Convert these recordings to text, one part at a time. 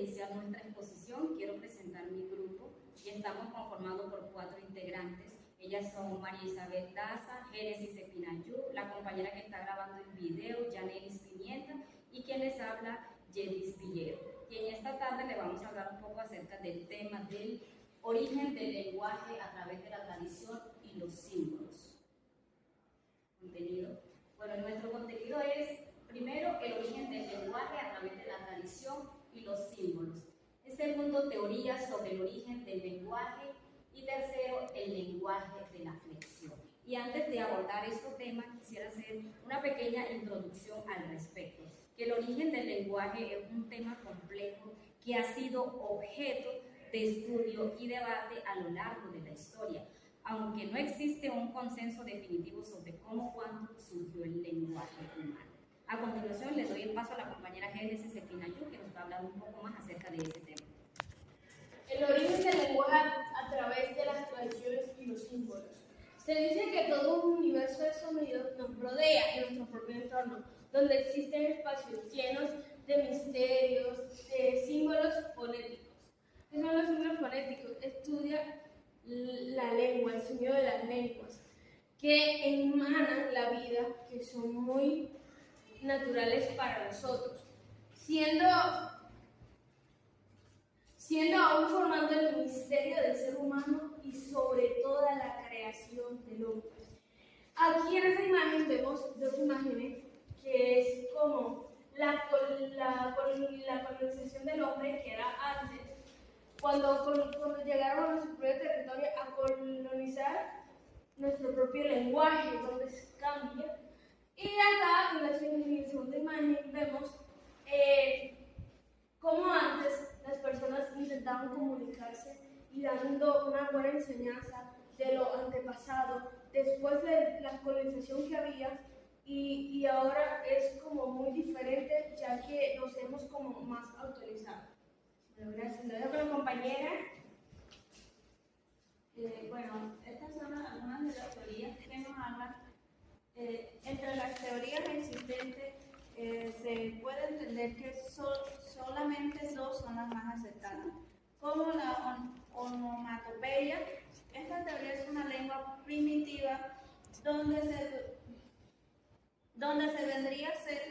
iniciar nuestra exposición, quiero presentar mi grupo y estamos conformados por 4 integrantes. Ellas son María Isabel Daza, Génesis Epinayú, la compañera que está grabando el video, Yanelis Pimienta, y quien les habla, Yedis Villero. Y en esta tarde le vamos a hablar un poco acerca del tema del origen del lenguaje a través de la tradición y los símbolos. Contenido. Bueno, nuestro contenido es, primero, el origen del lenguaje a través de la tradición y los símbolos. En segundo, teorías sobre el origen del lenguaje. Y tercero, el lenguaje de la flexión. Y antes de abordar este tema, quisiera hacer una pequeña introducción al respecto. Que el origen del lenguaje es un tema complejo que ha sido objeto de estudio y debate a lo largo de la historia, aunque no existe un consenso definitivo sobre cómo o cuándo surgió el lenguaje humano. A continuación, le doy el paso a la compañera Génesis Epinayú, que nos va a hablar un poco más acerca de ese tema. El origen del lenguaje a través de las tradiciones y los símbolos. Se dice que todo un universo de sonidos nos rodea en nuestro propio entorno, donde existen espacios llenos de misterios, de símbolos fonéticos. ¿Qué son los símbolos fonéticos? Estudia la lengua, el sonido de las lenguas, que emanan la vida, que son muy naturales para nosotros, siendo aún formando el misterio del ser humano y sobre toda la creación del hombre. Aquí en esta imagen vemos dos imágenes que es como la colonización del hombre, que era antes, cuando llegaron a nuestro propio territorio a colonizar nuestro propio lenguaje, donde se cambia. Y acá en la segunda imagen vemos cómo antes las personas intentaban comunicarse y dando una buena enseñanza de lo antepasado, después de la colonización que había, y ahora es como muy diferente, ya que nos hemos como más autorizado. Bueno, gracias. Le doy con la compañera. Bueno, estas son algunas de las teorías que nos hablan. Entre las teorías existentes, se puede entender que solamente dos son las más aceptadas, como la onomatopeya. Esta teoría es una lengua primitiva donde se vendría a ser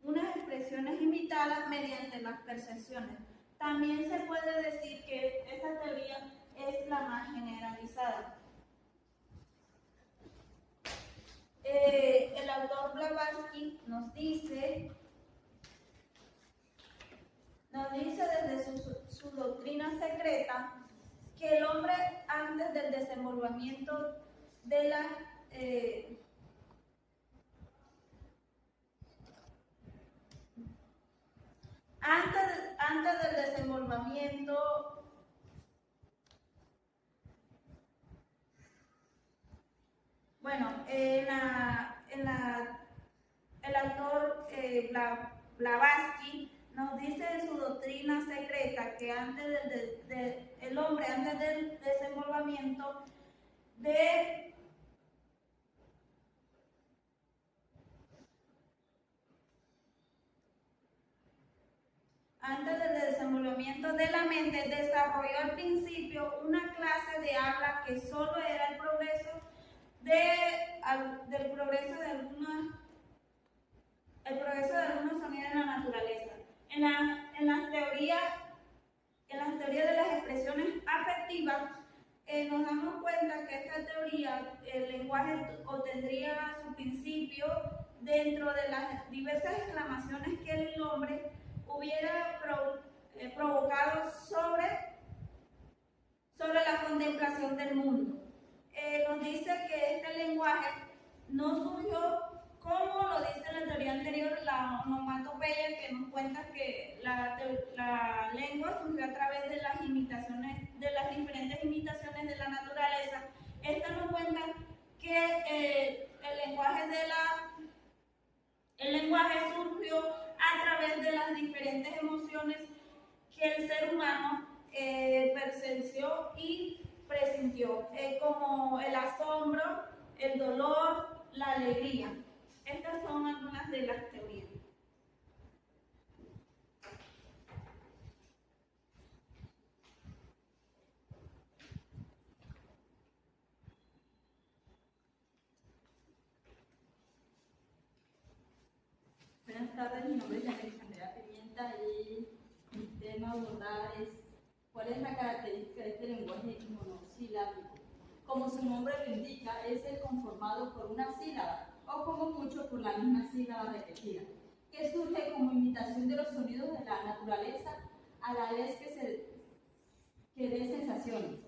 unas expresiones imitadas mediante las percepciones. También se puede decir que esta teoría es la más generalizada. El autor Blavatsky nos dice desde su doctrina secreta que el hombre antes del desenvolvimiento de la antes del desenvolvimiento el autor Blavatsky nos dice en su doctrina secreta que el hombre antes del desenvolvimiento de la mente desarrolló al principio una clase de habla que solo era el progreso del progreso de algunos sonidos en la naturaleza. En las teorías de las expresiones afectivas, nos damos cuenta que esta teoría, el lenguaje obtendría su principio dentro de las diversas exclamaciones que el hombre hubiera provocado sobre la contemplación del mundo. Nos dice que este lenguaje no surgió como lo dice la teoría anterior, la onomatopeya, que nos cuenta que la lengua surgió a través de las diferentes imitaciones de la naturaleza. Esta nos cuenta que el lenguaje surgió a través de las diferentes emociones que el ser humano percepció y presintió, como el asombro, el dolor, la alegría. Estas son algunas de las teorías. Buenas tardes, mi nombre es Alexandra Pimienta y mi tema a abordar es cuál es la característica de este lenguaje monosilábico. Como su nombre lo indica, es el conformado por una sílaba o como mucho por la misma sílaba repetida, que surge como imitación de los sonidos de la naturaleza a la vez que dé sensaciones.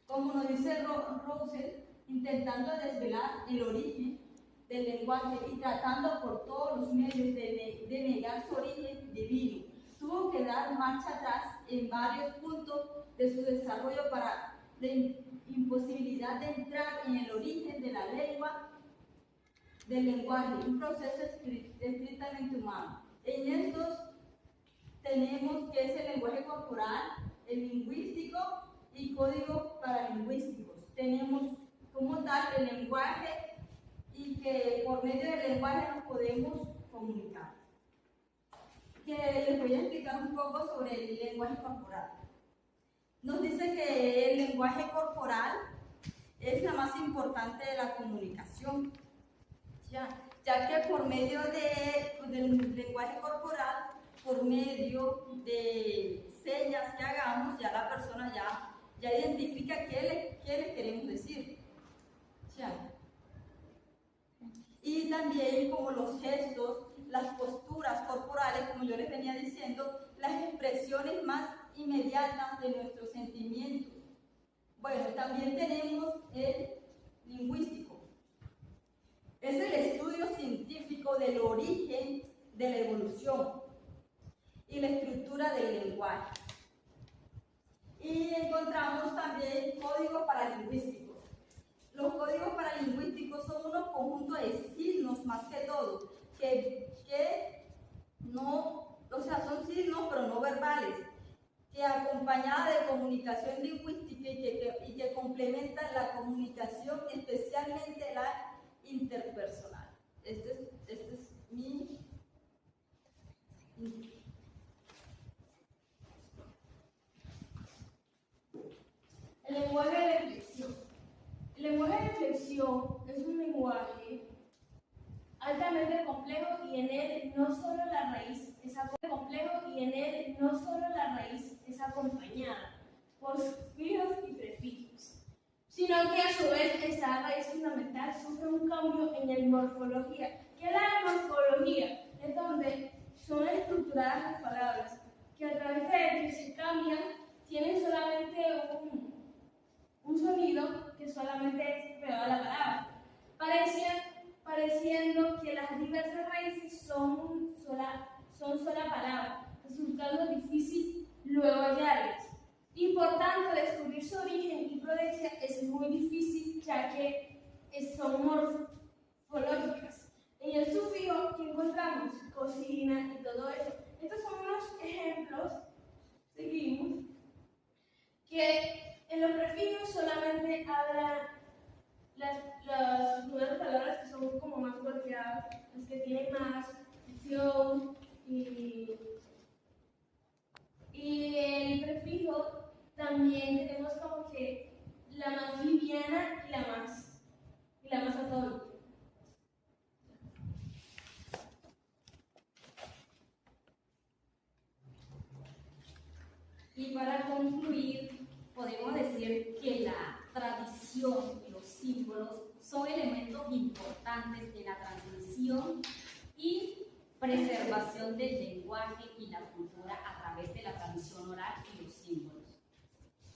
Como nos dice Russell, intentando desvelar el origen del lenguaje y tratando por todos los medios de negar su origen divino, tuvo que dar marcha atrás en varios puntos de su desarrollo para la imposibilidad de entrar en el origen de la lengua, del lenguaje, un proceso estrictamente humano. En estos tenemos que es el lenguaje corporal, el lingüístico y códigos paralingüísticos. Tenemos como tal el lenguaje y que por medio del lenguaje nos podemos comunicar. Que les voy a explicar un poco sobre el lenguaje corporal. Nos dice que el lenguaje corporal es la más importante de la comunicación, ya que por medio del lenguaje corporal, por medio de señas que hagamos, ya la persona ya identifica qué le queremos decir. Y también como los gestos, las posturas corporales, como yo les venía diciendo, las expresiones más inmediatas de nuestros sentimientos. Bueno, también tenemos el lingüístico. Es el estudio científico del origen de la evolución y la estructura del lenguaje. Y encontramos también códigos paralingüísticos. Los códigos paralingüísticos son unos conjuntos de signos más que todo, que no, o sea, son signos pero no verbales, que acompañada de comunicación lingüística y que complementan la comunicación, especialmente la interpersonal. Este es mi... El lenguaje de reflexión. El lenguaje de reflexión es un lenguaje altamente complejo y en él no solo la raíz es acompañada por sufijos y prefijos, sino que a su vez esta raíz fundamental sufre un cambio en la morfología. ¿Qué es la morfología? Es donde son estructuradas las palabras, que a través de que se cambian, tienen solamente un sonido que solamente es pegado a la palabra, pareciendo que las diversas raíces son sola palabra, resultando difícil luego hallarlas. Y por tanto, descubrir su origen y procedencia es muy difícil, ya que son morfológicas. En el sufijo que encontramos cocina y todo eso. Estos son unos ejemplos, seguimos, que en los prefijos solamente hablan las nuevas palabras que son como más golpeadas, las que tienen más acción y el prefijo también tenemos como que la más liviana y la más atónica. Y para concluir, podemos decir que la tradición y los símbolos son elementos importantes de la transmisión y preservación del lenguaje y la cultura a través de la tradición oral